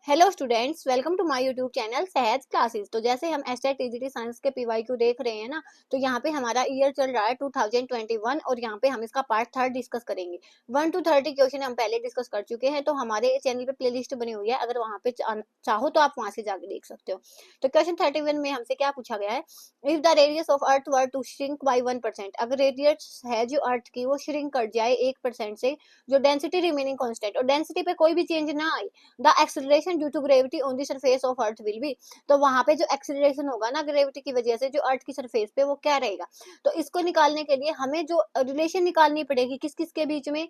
Hello students, welcome to my YouTube channel Sahaj classes. तो जैसे हम एसटेट टीजीटी साइंस के पीवाईक्यू देख रहे हैं ना, तो यहाँ पे हमारा ईयर चल रहा है 2021 और यहाँ पे हम इसका पार्ट थर्ड डिस्कस करेंगे। 1 to 30 क्वेश्चन हम पहले डिस्कस कर चुके हैं, तो हमारे चैनल पे प्लेलिस्ट बनी हुई है, अगर वहाँ पे चाहो तो आप वहाँ से जाके देख सकते हो। तो क्वेश्चन 31 में हमसे क्या पूछा गया है, if the radius of earth were to shrink by 1%, अगर रेडियस है जो अर्थ की वो श्रिंक कर जाए 1% से, जो डेंसिटी रिमेनिंग कॉन्स्टेंट, और डेंसिटी पे कोई भी चेंज ना आए, the acceleration due to gravity on the surface of earth will be, तो वहां पे जो एक्सेलरेशन होगा ना ग्रेविटी की वजह से जो अर्थ की सरफेस पे, वो क्या रहेगा। तो इसको निकालने के लिए हमें जो रिलेशन निकालनी पड़ेगी किस किस के बीच में,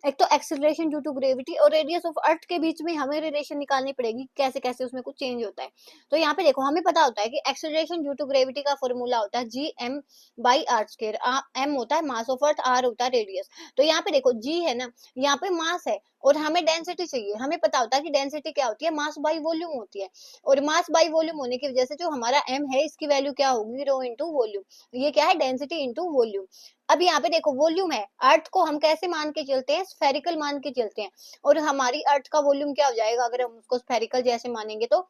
एक तो एक्सेलरेशन ड्यू टू ग्रेविटी और रेडियस ऑफ अर्थ के बीच में हमें रिलेशन निकालनी पड़ेगी, कैसे कैसे उसमें कुछ चेंज होता है। तो यहाँ पे देखो, हमें पता होता है कि एक्सेलरेशन ड्यू टू ग्रेविटी का फॉर्मूला होता है G M by R square. M होता है मास ऑफ अर्थ, आर होता है रेडियस। तो यहाँ पे देखो जी है ना, यहाँ पे मास है और हमें डेंसिटी चाहिए। हमें पता होता है कि डेंसिटी क्या होती है, मास बाई वॉल्यूम होती है, और मास बाई वॉल्यूम होने की वजह से जो हमारा एम है इसकी वैल्यू क्या होगी, रो इंटू वॉल्यूम। ये क्या है, डेंसिटी इंटू वॉल्यूम। अब यहाँ पे देखो वॉल्यूम है, अर्थ को हम कैसे मान के चलते हैं, स्फेरिकल मान के चलते हैं, और हमारी अर्थ का वॉल्यूम क्या हो जाएगा अगर हम उसको स्फेरिकल जैसे मानेंगे, तो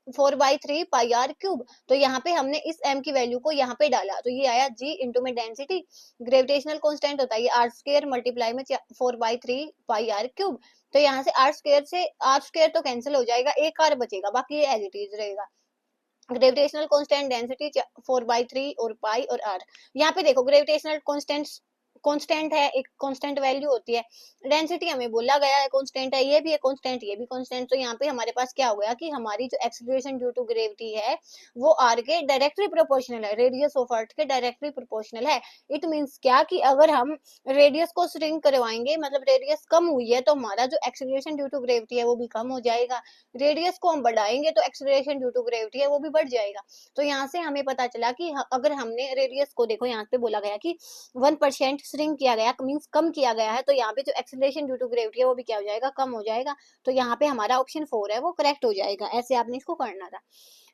4/3 पाई r क्यूब। तो यहाँ पे हमने इस m की वैल्यू को यहाँ पे डाला, तो ये आया g इंटू में डेंसिटी, ग्रेविटेशनल कांस्टेंट होता है ये आर स्क्वायर मल्टीप्लाई में 4/3 पाई r क्यूब। तो यहाँ से आर स्क्वायर तो कैंसिल हो जाएगा, एक आर बचेगा, बाकी ये एज इट इज रहेगा। ग्रेविटेशनल कांस्टेंट डेंसिटी 4/3 और पाई और आर। यहाँ पे देखो ग्रेविटेशनल कांस्टेंट है, एक कांस्टेंट वैल्यू होती है। डेंसिटी हमें बोला गया है कांस्टेंट है, ये भी है कांस्टेंट, ये भी कांस्टेंट। तो यहाँ पे हमारे पास क्या हो गया कि हमारी जो एक्सेलरेशन ड्यू टू ग्रेविटी है वो आर के डायरेक्टली प्रोपोर्शनल है, रेडियस ऑफ अर्थ के डायरेक्टली प्रोपोर्शनल है। इट मीन्स क्या कि अगर हम रेडियस को श्रिंक करवाएंगे, मतलब रेडियस कम हुई है, तो हमारा जो एक्सेलरेशन ड्यू टू ग्रेविटी है वो भी कम हो जाएगा। रेडियस को हम बढ़ाएंगे तो एक्सेलरेशन ड्यू टू ग्रेविटी है वो भी बढ़ जाएगा। तो यहाँ से हमें पता चला कि अगर हमने रेडियस को, देखो यहाँ पे बोला गया कि 1% श्रिंक किया गया, मीन्स कम किया गया है, तो यहाँ पे जो एक्सेलरेशन ड्यू टू ग्रेविटी है वो भी क्या हो जाएगा, कम हो जाएगा। तो यहाँ पे हमारा ऑप्शन 4 है वो करेक्ट हो जाएगा। ऐसे आपने इसको करना था।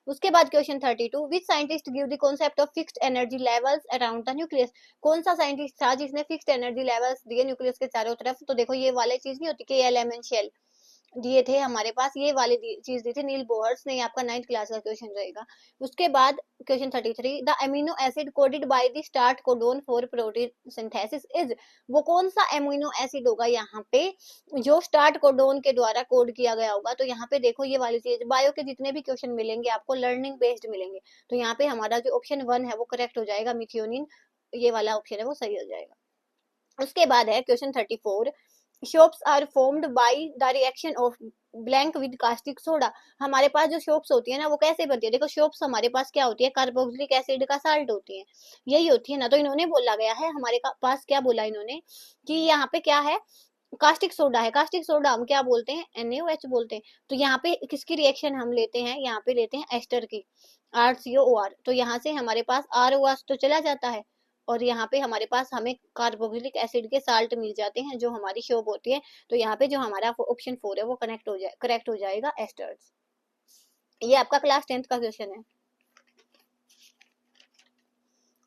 उसके बाद question 32, which scientist give the concept of fixed energy levels around the nucleus, कौन सा साइंटिस्ट था जिसने फिक्स्ड एनर्जी लेवल्स दिए न्यूक्लियस के चारों तरफ। तो देखो ये वाले चीज नहीं होती कि एलिमेंट शेल दिए थे हमारे पास, ये वाली चीज दी थी नील बोहर्स ने, आपका 9th क्लास का क्वेश्चन रहेगा। उसके बाद question 33, the amino acid coded by the start codon for protein synthesis is, वो कौन सा अमीनो एसिड होगा यहाँ पे जो स्टार्ट कोडोन के द्वारा कोड किया गया होगा। तो यहाँ पे देखो ये वाली चीज, बायो के जितने भी क्वेश्चन मिलेंगे आपको लर्निंग बेस्ड मिलेंगे, तो यहाँ पे हमारा जो ऑप्शन 1 है वो करेक्ट हो जाएगा, मिथियोनिन, ये वाला ऑप्शन है वो सही हो जाएगा। उसके बाद है question 34, soaps are formed by the reaction of blank with caustic soda, हमारे पास जो सोप्स होती है ना वो कैसे बनती है। देखो सोप्स हमारे पास क्या होती है, कार्बोक्सिलिक एसिड का साल्ट होती है, यही होती है ना। तो इन्होंने बोला गया है हमारे पास, क्या बोला इन्होंने कि यहाँ पे क्या है, कास्टिक सोडा है। कास्टिक सोडा हम क्या बोलते हैं, NaOH बोलते हैं। तो यहाँ पे किसकी रिएक्शन हम लेते हैं, यहाँ पे लेते हैं एस्टर की, RCOOR। तो यहाँ से हमारे पास ROH तो चला जाता है, और यहाँ पे हमारे पास हमें कार्बोक्सिलिक एसिड के साल्ट मिल जाते हैं जो हमारी शोप होती है। तो यहाँ पे जो हमारा ऑप्शन 4 है वो करेक्ट हो जाएगा, एस्टर्स। ये आपका क्लास 10th का क्वेश्चन है।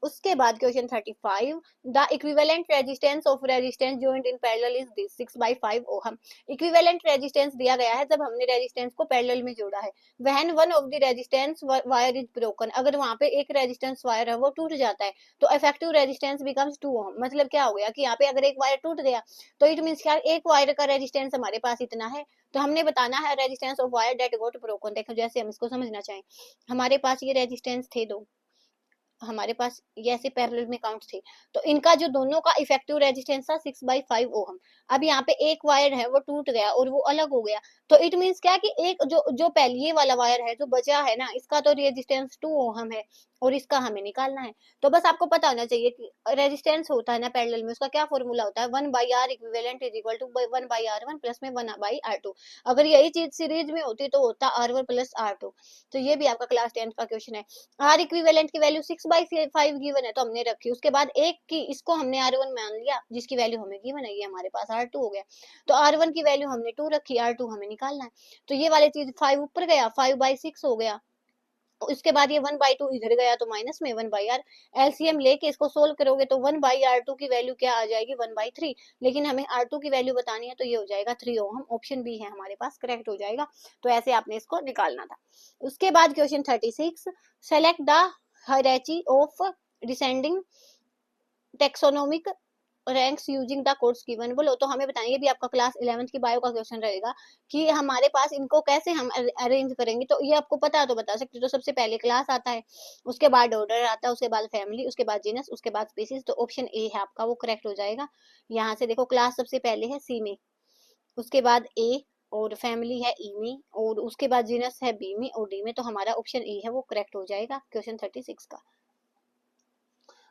उसके बाद question 35, the equivalent resistance of resistance joint in parallel is this 6/5 ohm. Equivalent resistance दिया गया है जब हमने रेजिस्टेंस को पैरेलल में जोड़ा है। When one of the resistance wire is broken, अगर वहां पे एक रेजिस्टेंस वायर है वो टूट जाता है, तो इफेक्टिव रेजिस्टेंस बिकम्स 2 ओहम। मतलब क्या हो गया कि यहाँ पे अगर एक वायर टूट गया तो इट मीन्स क्या, एक वायर का रेजिस्टेंस हमारे पास इतना है, तो हमने बताना है resistance of wire that got broken. देखो जैसे हम इसको समझना चाहें, हमारे पास ये रेजिस्टेंस थे दो, हमारे पास ये ऐसे पैरेलल में काउंट थे, तो इनका जो दोनों का इफेक्टिव रेजिस्टेंस था 6/5 ओहम। अब यहाँ पे एक वायर है वो टूट गया और वो अलग हो गया, तो इट मीन्स क्या कि एक जो जो पहले ये वाला वायर है जो बचा है ना, इसका तो रेजिस्टेंस 2 ओहम है और इसका हमें निकालना है। तो बस आपको पता होना चाहिए कि रेजिस्टेंस होता है ना पैरेलल में, उसका क्या फॉर्मूला होता है, 1/r equivalent is equal to 1/r1 plus में 1/r2। अगर यही चीज सीरीज में होती तो होता R1 प्लस R2। तो ये भी आपका क्लास 10th का क्वेश्चन है। आर इक्विवेलेंट की वैल्यू 6/5 गिवन है तो हमने रखी, उसके बाद एक की इसको हमने R1 मान लिया जिसकी वैल्यू हमें गिवन है, ये हमारे पास R2 हो गया। तो R1 की वैल्यू हमने 2 रखी, R2 हमें निकालना है। तो ये वाली चीज 5 ऊपर गया, 5/6 हो गया, उसके बाद ये 1/2 इधर गया तो माइनस में 1/r। एलसीएम लेके इसको सोल्व करोगे तो 1/r2 की वैल्यू क्या आ जाएगी 1/3। लेकिन हमें R2 की वैल्यू बतानी है तो ये हो जाएगा 3 ओम। ऑप्शन बी है हमारे पास करेक्ट हो जाएगा। तो ऐसे आपने इसको निकालना था। उसके बाद question 36, select the hierarchy of descending taxonomic ranks using the codes given. बोलो तो हमें बताएंगे भी आपका क्लास 11th की बायो का क्वेश्चन रहेगा कि हमारे पास इनको कैसे हम अरेंज करेंगे। तो ये आपको पता है तो बता सकते हो। तो सबसे पहले क्लास आता है, उसके बाद ऑर्डर आता है, उसके बाद फैमिली, उसके बाद जीनस, उसके बाद स्पीसीज। तो ऑप्शन ए है आपका वो करेक्ट हो जाएगा। यहाँ से देखो क्लास सबसे पहले है सी में, उसके बाद ए, और फैमिली है ई में, और उसके बाद जीनस है बी में और डी में। तो हमारा ऑप्शन ए है वो करेक्ट हो जाएगा क्वेश्चन 36 का।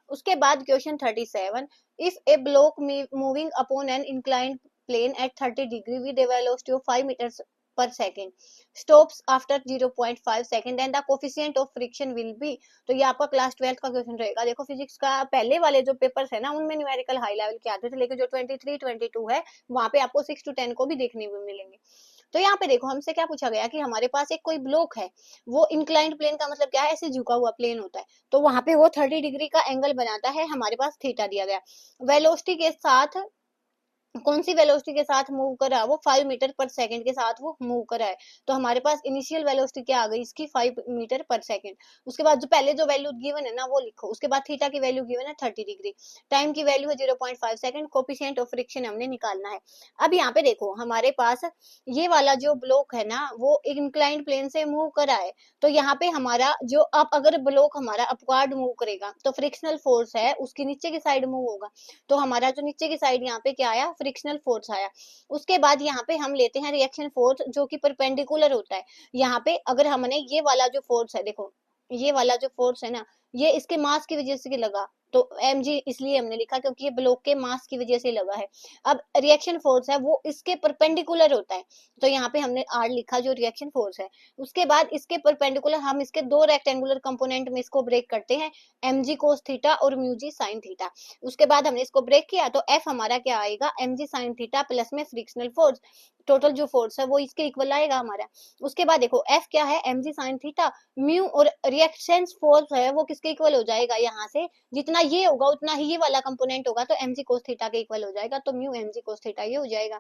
उसके बाद question 37, if a block moving upon an inclined plane at 30 degree with a velocity of 5 meters per second stops after 0.5 second and the coefficient of friction will be. तो ये आपका क्लास 12th का question रहेगा। देखो physics का पहले वाले जो पेपर्स है ना उनमें न्यूमेरिकल हाई लेवल के आते थे, लेकिन जो 23 22 है वहां पे आपको 6 to 10 को भी देखने को मिलेंगे। तो यहाँ पे देखो हमसे क्या पूछा गया कि हमारे पास एक कोई ब्लॉक है, वो इंक्लाइंड प्लेन का मतलब क्या है, ऐसे झुका हुआ प्लेन होता है। तो वहां पे वो 30 डिग्री का एंगल बनाता है, हमारे पास थीटा दिया गया। वेलोसिटी के साथ, कौन सी वेलोसिटी के साथ मूव कर रहा है वो 5 मीटर पर सेकंड के साथ वो मूव कर रहा है। तो हमारे पास इनिशियल वेलोसिटी क्या आ गई इसकी 5 मीटर पर सेकंड। उसके बाद जो पहले जो वैल्यू गिवन है ना वो लिखो। उसके बाद थीटा की वैल्यू गिवन है 30 डिग्री, टाइम की वैल्यू है 0.5 सेकंड, कोफिशिएंट ऑफ फ्रिक्शन हमने निकालना है। अब यहाँ पे देखो हमारे पास ये वाला जो ब्लॉक है ना वो इंक्लाइंड प्लेन से मूव कर रहा है। तो यहाँ पे हमारा जो अब अगर ब्लॉक हमारा अपवर्ड मूव करेगा तो फ्रिक्शनल फोर्स है उसकी नीचे की साइड मूव होगा। तो हमारा जो नीचे की साइड यहाँ पे क्या आया, फ्रिक्शनल फोर्स आया। उसके बाद यहाँ पे हम लेते हैं रिएक्शन फोर्स जो कि परपेंडिकुलर होता है। यहाँ पे अगर हमने ये वाला जो फोर्स है, देखो ये वाला जो फोर्स है ना ये इसके मास की वजह से लगा, तो mg इसलिए हमने लिखा क्योंकि ये ब्लॉक के मास की वजह से लगा है। अब रिएक्शन फोर्स है वो इसके परपेंडिकुलर होता है, तो यहाँ पे हमने r लिखा जो रिएक्शन फोर्स है। उसके बाद इसके परपेंडिकुलर हम इसके दो रेक्टेंगुलर कंपोनेंट में इसको ब्रेक करते हैं, mg cos थीटा और म्यू जी साइन थीटा। उसके बाद हमने इसको ब्रेक किया तो f हमारा क्या आएगा, mg साइन थीटा प्लस में फ्रिक्शनल फोर्स, टोटल जो फोर्स है वो इसके इक्वल आएगा हमारा। उसके बाद देखो f क्या है, mg साइन थीटा, म्यू और रिएक्शन फोर्स है वो किसके इक्वल हो जाएगा, यहाँ से जितना ये होगा उतना ही ये वाला कंपोनेंट होगा, तो mg cos थीटा के इक्वल हो जाएगा। तो म्यू mg cos थीटा ये हो जाएगा।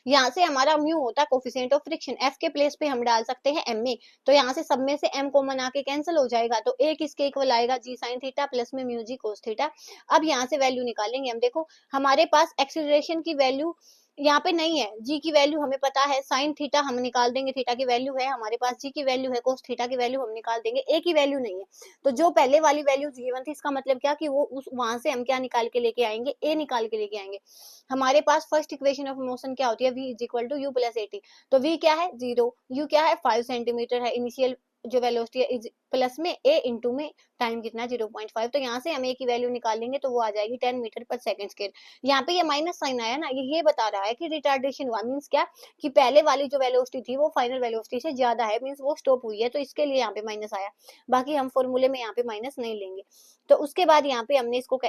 यहाँ से हमारा म्यू होता है कोफिशिएंट ऑफ फ्रिक्शन, f के प्लेस पे हम डाल सकते हैं m में, तो यहाँ से सब में से m कॉमन आके कैंसिल हो जाएगा। तो a किसके इक्वल आएगा, g साइन थीटा प्लस में म्यू जी कोस थीटा। अब यहाँ से वैल्यू निकालेंगे हम। देखो हमारे पास एक्सीलरेशन की वैल्यू यहाँ पे नहीं है, g की वैल्यू हमें पता है, साइन थीटा हम निकाल देंगे, थीटा की वैल्यू है हमारे पास, g की वैल्यू है, कोस थीटा की वैल्यू हम निकाल देंगे, a की वैल्यू नहीं है। तो जो पहले वाली वैल्यू गिवन थी इसका मतलब क्या कि वो उस वहां से हम क्या निकाल के लेके आएंगे, a निकाल के लेके आएंगे। हमारे पास फर्स्ट इक्वेशन ऑफ मोशन क्या होती है, v is equal to U plus AT. तो v क्या है 0, u क्या है 5 सेंटीमीटर है, इनिशियल जो वेलोसिटी है इज प्लस में a इंटू में टाइम कितना 0.5। तो यहाँ से हम a की वैल्यू निकालेंगे तो वो आ जाएगी 10 मीटर पर सेकंड स्क्वायर। यहाँ पे ये माइनस साइन आया ना, ये बता रहा है कि रिटार्डेशन हुआ, मीन्स क्या कि पहले वाली जो वेलोसिटी थी वो फाइनल वेलोसिटी से ज्यादा है, मीन्स वो स्टॉप हुई है, तो इसके लिए यहाँ पे माइनस आया। बाकी हम फॉर्मूले में यहाँ पे माइनस नहीं लेंगे। तो उसके बाद यहाँ पे हमने इसको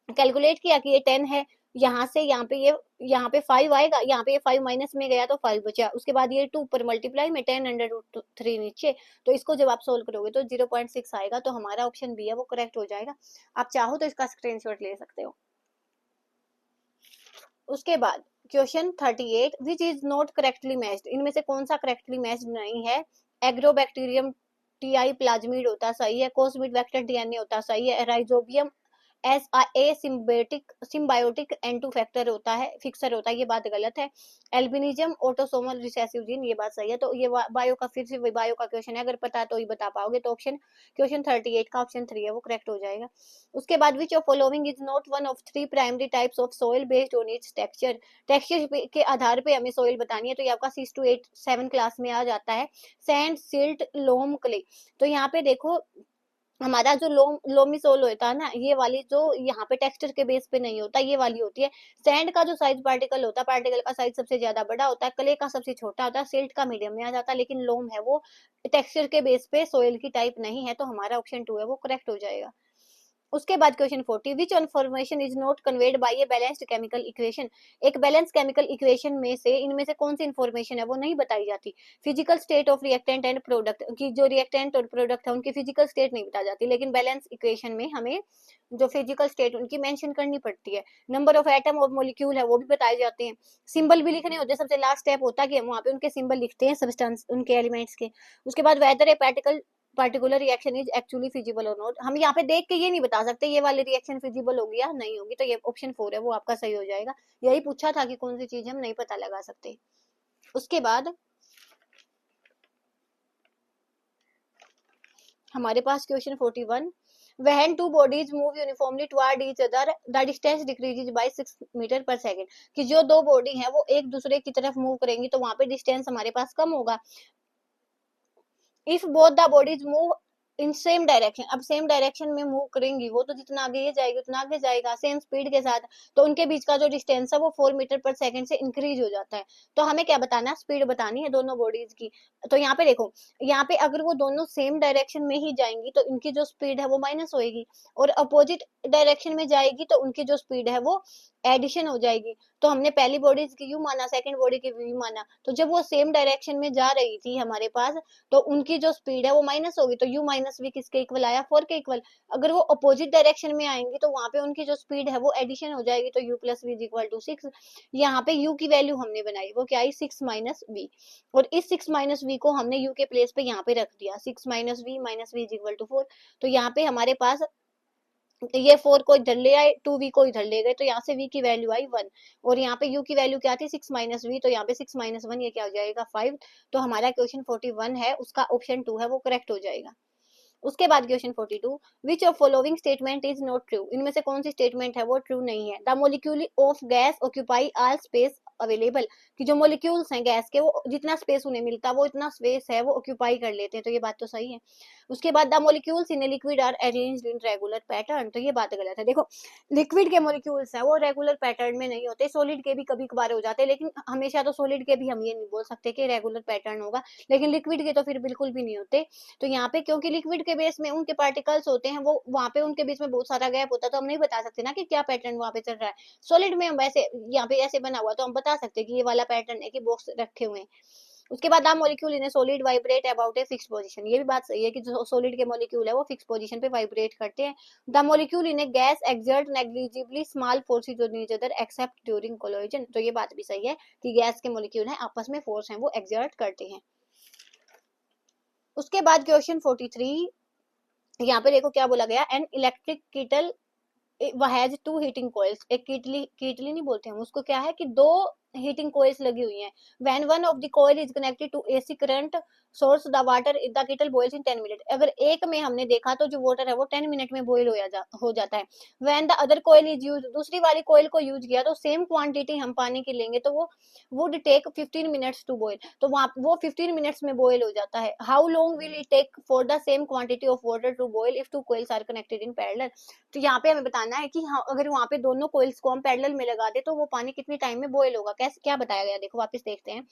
कैलकुलेट किया कि ये 10 है, यहाँ से यहाँ पे ये यहाँ पे 5 आएगा, यहाँ पे ये 5 माइनस में गया तो 5 बचा। उसके बाद ये 2 पर मल्टीप्लाई में 10 अंडर रूट 3 नीचे। तो इसको जब आप सोल्व करोगे तो 0.6 आएगा। तो हमारा ऑप्शन बी है वो करेक्ट हो जाएगा। आप चाहो तो इसका स्क्रीनशॉट ले सकते हो। उसके बाद question 38, which is not correctly matched, इनमें से कौन सा करेक्टली मैच्ड नहीं है। एग्रोबैक्टीरियम टीआई प्लाज्मिड होता सही है, कोस्मिड वेक्टर डीएनए होता सही है, राइजोबियम एस ए सिम्बायोटिक एंटू फैक्टर होता है, फिक्सर होता है, ये बात गलत है। एल्बिनिज्म ऑटोसोमल रिसेसिव जीन, ये बात सही है। तो ये बायो का फिर से बायो का क्वेश्चन है, अगर पता है तो ही बता पाओगे। तो ऑप्शन क्वेश्चन 38 का ऑप्शन 3 है वो करेक्ट हो जाएगा। उसके बाद विच of following is not one of 3 primary types of soil based on it's texture, texture के आधार पे हमें सोइल बतानी है। तो ये आपका 6 to 8 7 क्लास में आ जाता है, सैंड, सिल्ट, लोम, क्ले। तो यहाँ पे देखो हमारा जो लोमी सोल होता है ना, ये वाली जो यहाँ पे टेक्सचर के बेस पे नहीं होता, ये वाली होती है। सैंड का जो साइज पार्टिकल होता है, पार्टिकल का साइज सबसे ज्यादा बड़ा होता है, क्ले का सबसे छोटा होता है, सिल्ट का मीडियम में आ जाता है, लेकिन लोम है वो टेक्सचर के बेस पे सोयल की टाइप नहीं है। तो हमारा ऑप्शन 2 है वो करेक्ट हो जाएगा। उसके बाद question 40, which information is not conveyed bye a balanced chemical equation. एक बैलेंस केमिकल इक्वेशन में से इनमें से कौन सी इन्फॉर्मेशन है वो नहीं बताई जाती। Physical state of reactant and product की, जो रिएक्टेंट और प्रोडक्ट है उनकी फिजिकल स्टेट नहीं बताई जाती, लेकिन बैलेंस इक्वेशन में हमें जो फिजिकल स्टेट उनकी मेंशन करनी पड़ती है। नंबर ऑफ एटम और मॉलिक्यूल है वो भी बताए जाते हैं। सिंबल भी लिखने होते हैं, सबसे लास्ट स्टेप होता है कि हम वहाँ पे उनके सिंबल लिखते हैं सब्सटेंस, उनके एलिमेंट्स के। उसके बाद whether a particular reaction is actually feasible और नॉट। हम यहाँ पे देख के ये नहीं बता सकते ये वाली रिएक्शन फिजिबल होगी या नहीं होगी, तो ये ऑप्शन 4 है वो आपका सही हो जाएगा। यही पूछा था कि कौन सी चीज हम नहीं पता लगा सकते। उसके बाद हमारे पास question 41, when two bodies move uniformly toward each other the distance decreases by 6 metre पर सेकेंड। कि जो दो बॉडी है वो एक दूसरे की तरफ मूव करेंगी तो वहां पे डिस्टेंस हमारे पास कम होगा। If both the bodies move in same direction, अब सेम डायरेक्शन में मूव करेंगी वो तो जितना आगे ये जाएगी उतना आगे जाएगा सेम स्पीड के साथ, तो उनके बीच का जो डिस्टेंस है वो 4 मीटर पर सेकंड से इंक्रीज हो जाता है। तो हमें क्या बताना है, स्पीड बतानी है दोनों बॉडीज की। तो यहाँ पे देखो, यहाँ पे अगर वो दोनों सेम डायरेक्शन में ही जाएंगी तो इनकी जो स्पीड है वो माइनस होएगी, और अपोजिट डायरेक्शन में जाएगी तो उनकी जो स्पीड है वो एडिशन हो जाएगी। तो हमने पहली बॉडी की यू माना, सेकंड बॉडी की यू माना, तो जब वो सेम डायरेक्शन में जा रही थी हमारे पास तो उनकी जो स्पीड है वो माइनस होगी, तो u माइनस वी किसके इक्वल आया, 4 के इक्वल। अगर वो अपोजिट डायरेक्शन में आएंगी तो वहां पे उनकी जो स्पीड है वो एडिशन हो जाएगी, तो u plus V is equal to 6। यहाँ पे u की वैल्यू हमने बनाई वो क्या आई, 6 माइनस वी, और इस 6 माइनस वी को हमने u के प्लेस पे यहाँ पे रख दिया, 6 minus V is equal to 4। तो यहाँ पे हमारे पास ये 4 को इधर ले आए, 2v को इधर ले गए, तो यहाँ से v की वैल्यू आई 1, और यहाँ पे u की वैल्यू क्या थी 6 माइनस वी, तो यहाँ पे 6 माइनस 1 ये क्या हो जाएगा 5। तो हमारा क्वेश्चन 41 है उसका ऑप्शन 2 है वो करेक्ट हो जाएगा। उसके बाद question 42, which of following statement is not true. इनमें से कौन सी स्टेटमेंट है वो ट्रू नहीं है। The molecule of gas occupy all space available, कि जो मोलिक्यूल्स हैं गैस के वो जितना स्पेस उन्हें मिलता है वो इतना स्पेस है वो ऑक्यूपाई कर लेते हैं, तो ये बात तो सही है। उसके बाद the molecules in liquid are arranged in regular pattern, तो ये बात गलत है। देखो, लिक्विड के मोलिक्यूल्स हैं वो रेगुलर पैटर्न में नहीं होते, सॉलिड के भी कभी कभार हो जाते हैं, लेकिन हमेशा तो सॉलिड के भी हम ये नहीं बोल सकते कि रेगुलर पैटर्न होगा, लेकिन लिक्विड के तो फिर बिल्कुल भी नहीं होते। तो यहाँ पे क्योंकि लिक्विड के बेस में उनके पार्टिकल्स होते हैं वो वहां पे उनके बीच में बहुत सारा गैप होता है, तो हम नहीं बता सकते ना कि क्या पैटर्न वहां पे चल रहा है। सॉलिड में हम वैसे यहाँ पे ऐसे बना हुआ तो हम बता सकते हैं कि ये वाला पैटर्न है कि बॉक्स रखे हुए हैं। उसके बाद the molecule in solid vibrate about a fix position, ये भी बात सही है कि जो सॉलिड के मॉलिक्यूल है वो फिक्स पोजीशन पे वाइब्रेट करते हैं। The molecule in A gas exert negligibly small forces on each other accept during collision, तो ये बात भी सही है कि गैस के मॉलिक्यूल है आपस में फोर्स है वो एक्सर्ट करते हैं। उसके बाद क्वेश्चन 43, यहाँ पे देखो क्या बोला गया, an electric कीटल has 2 heating coils. एक कीटली नहीं बोलते हम उसको, क्या है कि 2 हीटिंग कॉइल्स लगी हुई हैं। When one of the coil is connected to AC current source the water the kettle boils in 10 minute. अगर एक में हमने देखा तो जो वाटर है वो 10 मिनट में बॉईल हो जाता है। When the other coil is use, दूसरी वाली कॉइल को यूज किया तो सेम क्वांटिटी हम पानी की लेंगे तो वो would take 15 minutes to boil, तो वहां वो 15 मिनट्स में बॉईल हो जाता है। How long will it take for the same quantity of water to boil if 2 coils are connected in parallel. तो यहाँ पे हमें बताना है कि हाँ, अगर वहां पे दोनों कॉइल्स को हम पैरेलल में लगा दे तो वो पानी कितनी टाइम में बॉईल होगा, कैसे क्या बताया गया, देखो वापस देखते हैं।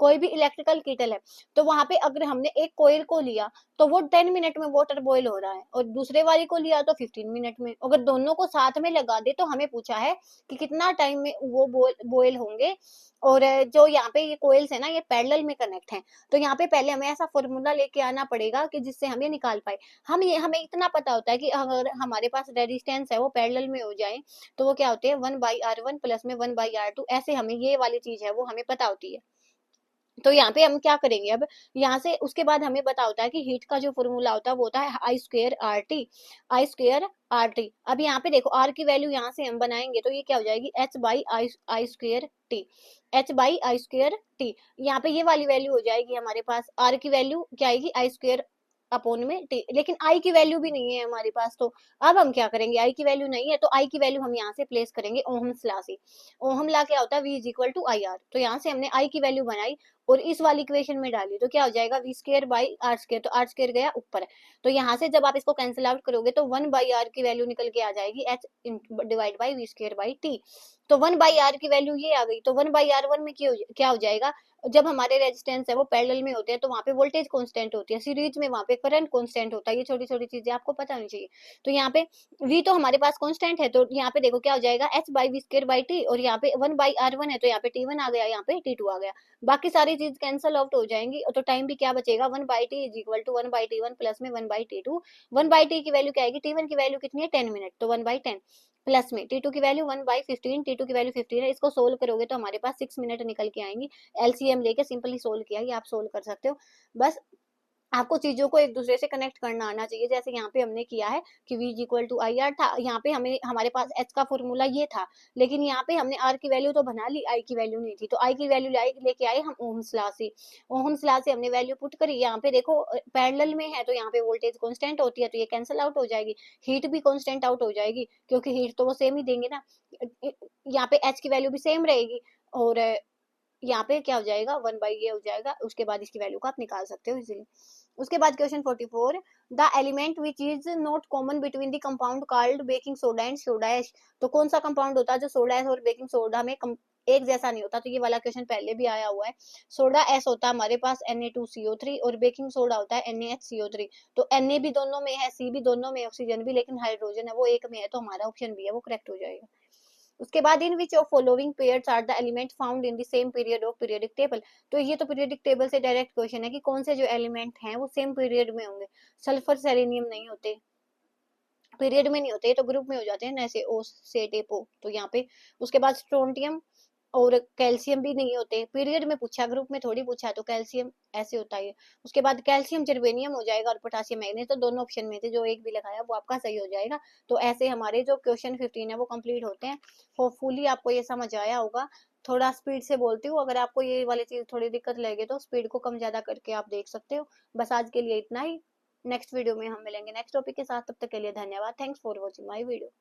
कोई भी इलेक्ट्रिकल कीटल है तो वहां पे अगर हमने एक कॉइल को लिया तो वो 10 मिनट में वाटर बॉईल हो रहा है, और दूसरे वाली को लिया तो 15 मिनट में। अगर दोनों को साथ में लगा दे तो हमें पूछा है कि कितना टाइम में वो बॉईल होंगे, और जो यहाँ पे ये कोयल्स है ना ये पैरेलल में कनेक्ट हैं, तो यहाँ पे पहले हमें ऐसा फॉर्मूला लेके आना पड़ेगा कि जिससे हम ये निकाल पाए। हमें इतना पता होता है कि अगर हमारे पास रेजिस्टेंस है वो पैरेलल में हो जाए तो वो क्या होते हैं 1/R1 प्लस में 1/R2, ऐसे हमें ये वाली चीज है वो हमें पता होती है। तो यहाँ पे हम क्या करेंगे, अब यहाँ से उसके बाद हमें पता होता है कि हीट का जो फॉर्मूला होता है वो होता है I2RT। अब यहाँ पे देखो R की वैल्यू यहाँ से हम बनाएंगे तो ये क्या हो जाएगी H/I2T, H/I2T। यहाँ पे ये वाली वैल्यू हो जाएगी हमारे पास, R की वैल्यू क्या आएगी I² अपॉन में T, लेकिन I की वैल्यू भी नहीं है हमारे पास। तो अब हम क्या करेंगे, I की वैल्यू नहीं है तो I की वैल्यू हम यहाँ से प्लेस करेंगे ओहम्स लॉ से। ओहम लॉ क्या होता है V is equal to IR, तो यहाँ से हमने I की वैल्यू बनाई और इस वाली इक्वेशन में डाली तो क्या हो जाएगा V²/R², तो R² गया ऊपर। तो यहाँ से जब आप इसको कैंसिल आउट करोगे तो 1/R की वैल्यू निकल के आ जाएगी H डिवाइड बाई V²/T। तो 1/R की वैल्यू ये आ गई, तो 1/R1 में क्या हो जाएगा जब हमारे रेजिस्टेंस है वो पैरेलल में होते हैं तो वहाँ पे वोल्टेज कांस्टेंट होती है, सीरीज में वहाँ पे करंट कांस्टेंट होता है। ये छोटी छोटी चीजें आपको पता होनी चाहिए। तो यहाँ पे v तो हमारे पास कांस्टेंट है, तो यहाँ पे देखो क्या हो जाएगा, h by V square by T, और यहाँ पे 1/r1 है तो यहाँ पे t1 आ गया, यहाँ पे t2 आ गया। बाकी सारी चीज कैंसिल आउट हो जाएंगी, और तो टाइम भी क्या बचेगा, 1/t is equal to 1/t1 plus में 1/t2। 1/t की वैल्यू क्या आएगी, t1 की वैल्यू कितनी है 10 मिनट, तो 1/10 प्लस में टी टू की वैल्यू 1/15, टी टू की वैल्यू 15 है। इसको सोल्व करोगे तो हमारे पास 6 मिनट निकल के आएंगी। एलसीएम लेके सिंपली सोल्व किया, ये आप सोल्व कर सकते हो। बस आपको चीजों को एक दूसरे से कनेक्ट करना आना चाहिए। जैसे यहाँ पे हमने किया है कि v equal to I R था, यहाँ पे हमें हमारे पास h का फॉर्मूला ये था, लेकिन यहाँ पे हमने r की वैल्यू तो बना ली, i की वैल्यू नहीं थी, तो i की वैल्यू लेके आए हम ओम्स लॉ से। ओम्स लॉ से हमने वैल्यू पुट करी, यहाँ पे देखो पैरेलल में है तो यहाँ पे वोल्टेज कांस्टेंट होती है तो ये कैंसिल आउट हो जाएगी। हीट भी कांस्टेंट आउट हो जाएगी क्योंकि हीट तो वो सेम ही देंगे ना। यहाँ पे h की वैल्यू भी सेम रहेगी, और यहाँ पे क्या हो जाएगा, 1 बाई ये हो जाएगा। उसके बाद इसकी वैल्यू को आप निकाल सकते हो इजीली। उसके बाद question 44, the element which is not common between the compound called baking soda and soda ash. तो कौन सा कंपाउंड होता है जो सोडा ऐश और बेकिंग सोडा में एक जैसा नहीं होता। तो ये वाला क्वेश्चन पहले भी आया हुआ है। सोडा एस होता है हमारे पास Na2CO3, और बेकिंग सोडा होता है NaHCO3। तो Na भी दोनों में है, C भी दोनों में, ऑक्सीजन भी, लेकिन हाइड्रोजन है वो एक में है, तो हमारा ऑप्शन बी है वो करेक्ट हो जाएगा। उसके बाद in which of following pairs are the element found in the same period of periodic table. तो ये तो पीरियडिक टेबल से डायरेक्ट क्वेश्चन है कि कौन से जो एलिमेंट हैं वो सेम पीरियड में होंगे। सल्फर सेलेनियम नहीं होते, पीरियड में नहीं होते, तो ग्रुप में हो जाते हैं ना, ऐसे ओ से टेपो, तो यहाँ पे। उसके बाद स्ट्रोंटियम और कैल्शियम भी नहीं होते, पीरियड में पूछा, ग्रुप में थोड़ी पूछा, तो कैल्शियम ऐसे होता है। उसके बाद कैल्शियम जर्मेनियम हो जाएगा, और पोटासियम मैग्नीज, तो दोनों ऑप्शन में थे, जो एक भी लगाया वो आपका सही हो जाएगा। तो ऐसे हमारे जो क्वेश्चन 15 है वो कंप्लीट होते हैं। होपफुली आपको ये समझ आया होगा। थोड़ा स्पीड से बोलती हूँ, अगर आपको ये वाली चीज थोड़ी दिक्कत लगे तो स्पीड को कम ज्यादा करके आप देख सकते हो। बस आज के लिए इतना ही। नेक्स्ट वीडियो में हम मिलेंगे नेक्स्ट टॉपिक के साथ, तब तक के लिए धन्यवाद। Thanks for watching my video.